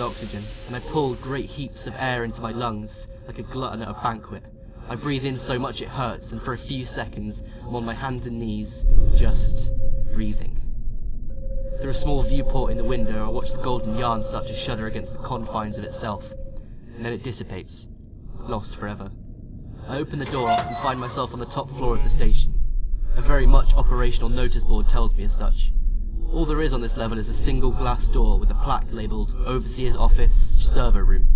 oxygen, and I pulled great heaps of air into my lungs like a glutton at a banquet. I breathe in so much it hurts, and for a few seconds I'm on my hands and knees, just breathing. Through a small viewport in the window, I watch the golden yarn start to shudder against the confines of itself, and then it dissipates, lost forever. I open the door and find myself on the top floor of the station. A very much operational notice board tells me as such. All there is on this level is a single glass door with a plaque labelled Overseer's Office, Server Room.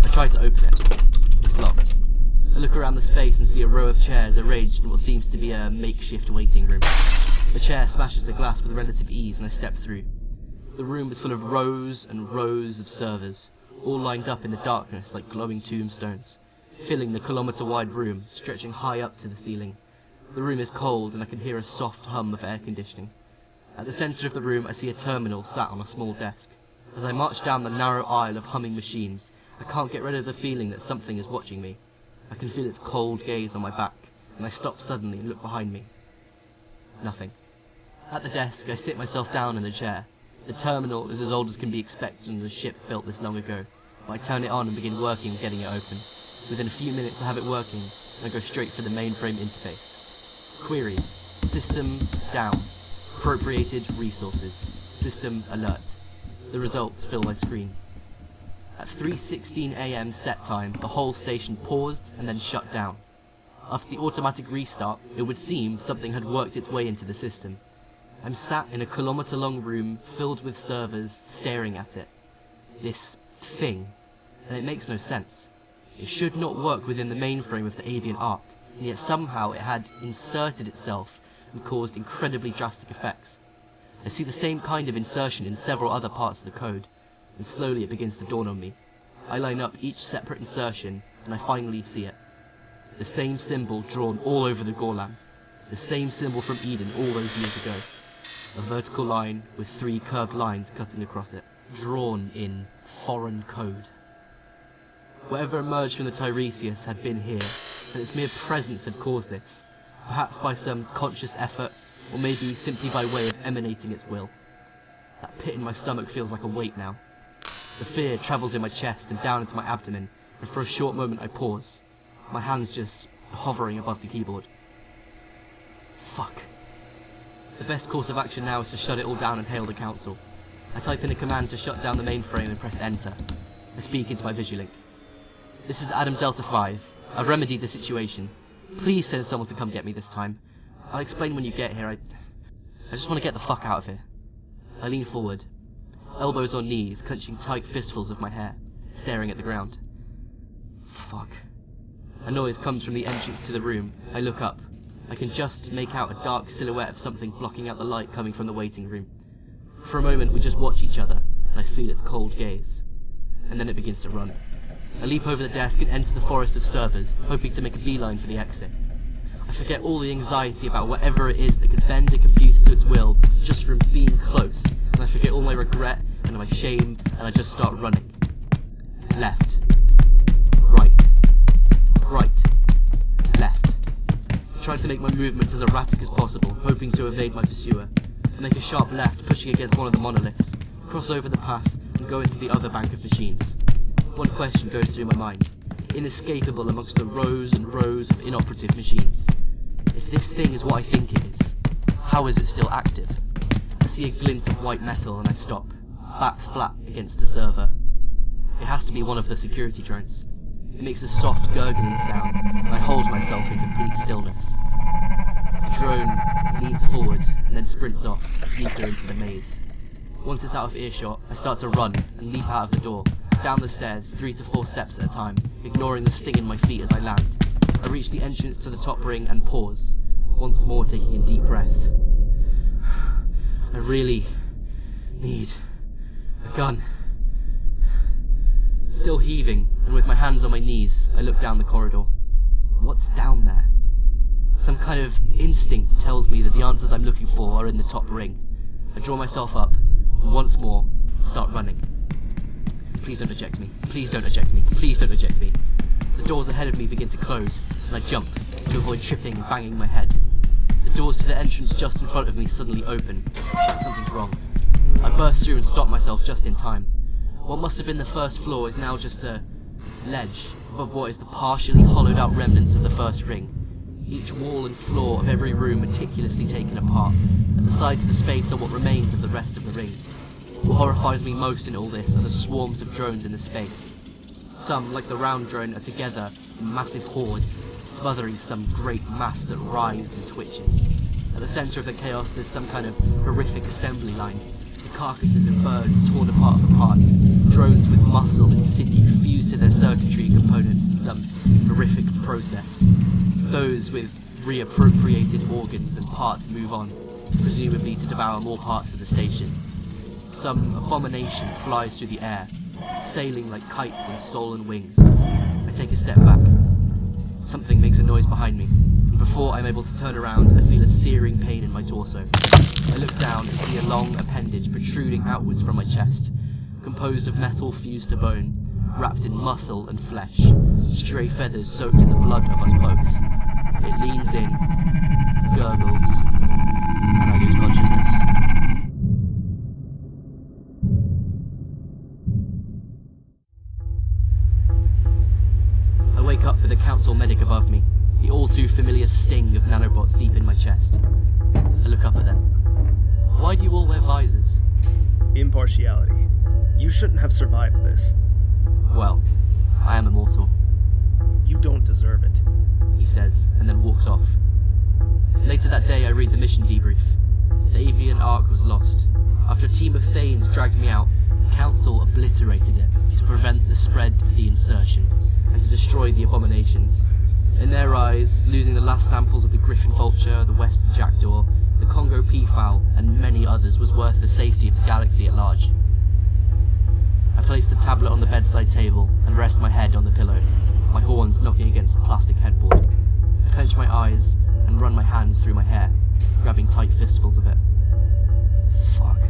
I try to open it. It's locked. I look around the space and see a row of chairs arranged in what seems to be a makeshift waiting room. The chair smashes the glass with relative ease and I step through. The room is full of rows and rows of servers, all lined up in the darkness like glowing tombstones, filling the kilometre-wide room, stretching high up to the ceiling. The room is cold and I can hear a soft hum of air conditioning. At the centre of the room I see a terminal sat on a small desk. As I march down the narrow aisle of humming machines, I can't get rid of the feeling that something is watching me. I can feel its cold gaze on my back, and I stop suddenly and look behind me. Nothing. At the desk I sit myself down in the chair. The terminal is as old as can be expected on a ship built this long ago, but I turn it on and begin working on getting it open. Within a few minutes I have it working, and I go straight for the mainframe interface. Query: System down. Appropriated resources. System alert. The results fill my screen. At 3:16 AM set time, the whole station paused and then shut down. After the automatic restart, it would seem something had worked its way into the system. I'm sat in a kilometre-long room filled with servers staring at it. This thing. And it makes no sense. It should not work within the mainframe of the Avian Ark, and yet somehow it had inserted itself and caused incredibly drastic effects. I see the same kind of insertion in several other parts of the code, and slowly it begins to dawn on me. I line up each separate insertion, and I finally see it. The same symbol drawn all over the Gwilym. The same symbol from Eden all those years ago. A vertical line with 3 curved lines cutting across it, drawn in foreign code. Whatever emerged from the Tiresias had been here, and its mere presence had caused this, perhaps by some conscious effort, or maybe simply by way of emanating its will. That pit in my stomach feels like a weight now. The fear travels in my chest and down into my abdomen, and for a short moment I pause, my hands just hovering above the keyboard. Fuck. The best course of action now is to shut it all down and hail the council. I type in a command to shut down the mainframe and press enter. I speak into my Visiolink. This is Adam Delta 5. I've remedied the situation. Please send someone to come get me this time. I'll explain when you get here. I just want to get the fuck out of here. I lean forward, elbows on knees, clenching tight fistfuls of my hair, staring at the ground. Fuck. A noise comes from the entrance to the room. I look up. I can just make out a dark silhouette of something blocking out the light coming from the waiting room. For a moment we just watch each other, and I feel its cold gaze. And then it begins to run. I leap over the desk and enter the forest of servers, hoping to make a beeline for the exit. I forget all the anxiety about whatever it is that could bend a computer to its will just from being close, and I forget all my regret and my shame, and I just start running. Left. Right. Right. Left. Trying to make my movements as erratic as possible, hoping to evade my pursuer. I make a sharp left, pushing against one of the monoliths, cross over the path, and go into the other bank of machines. One question goes through my mind, inescapable amongst the rows and rows of inoperative machines. If this thing is what I think it is, how is it still active? I see a glint of white metal and I stop, back flat against a server. It has to be one of the security drones. It makes a soft gurgling sound, and I hold myself in complete stillness. The drone leans forward and then sprints off, deeper into the maze. Once it's out of earshot, I start to run and leap out of the door, down the stairs 3 to 4 steps at a time, ignoring the sting in my feet as I land. I reach the entrance to the top ring and pause, once more taking in deep breaths. I really need a gun. Still heaving, and with my hands on my knees, I look down the corridor. What's down there? Some kind of instinct tells me that the answers I'm looking for are in the top ring. I draw myself up, and once more, start running. Please don't eject me. Please don't eject me. Please don't eject me. The doors ahead of me begin to close, and I jump, to avoid tripping and banging my head. The doors to the entrance just in front of me suddenly open. Something's wrong. I burst through and stop myself just in time. What must have been the first floor is now just a ledge above what is the partially hollowed out remnants of the first ring. Each wall and floor of every room meticulously taken apart. At the sides of the space are what remains of the rest of the ring. What horrifies me most in all this are the swarms of drones in the space. Some, like the round drone, are together in massive hordes, smothering some great mass that writhes and twitches. At the centre of the chaos there's some kind of horrific assembly line. The carcasses of birds torn apart for parts, drones with muscle and sinew fused to their circuitry components in some horrific process. Those with reappropriated organs and parts move on, presumably to devour more parts of the station. Some abomination flies through the air, sailing like kites on stolen wings. I take a step back. Something makes a noise behind me, and before I'm able to turn around, I feel a searing pain in my torso. I look down and see a long appendage protruding outwards from my chest, composed of metal fused to bone, wrapped in muscle and flesh, stray feathers soaked in the blood of us both. It leans in, gurgles, and I lose consciousness. I wake up with a council medic above me, the all too familiar sting of nanobots deep in my chest. I look up at them. Why do you all wear visors? Impartiality. You shouldn't have survived this. Well, I am immortal. You don't deserve it. He says, and then walks off. Later that day I read the mission debrief. The Avian Ark was lost. After a team of Thanes dragged me out, Council obliterated it to prevent the spread of the insertion, and to destroy the abominations. In their eyes, losing the last samples of the Griffin Vulture, the Western Jackdaw, the Congo Peafowl, and many others was worth the safety of the galaxy at large. I place the tablet on the bedside table and rest my head on the pillow, my horns knocking against the plastic headboard. I clench my eyes and run my hands through my hair, grabbing tight fistfuls of it. Fuck.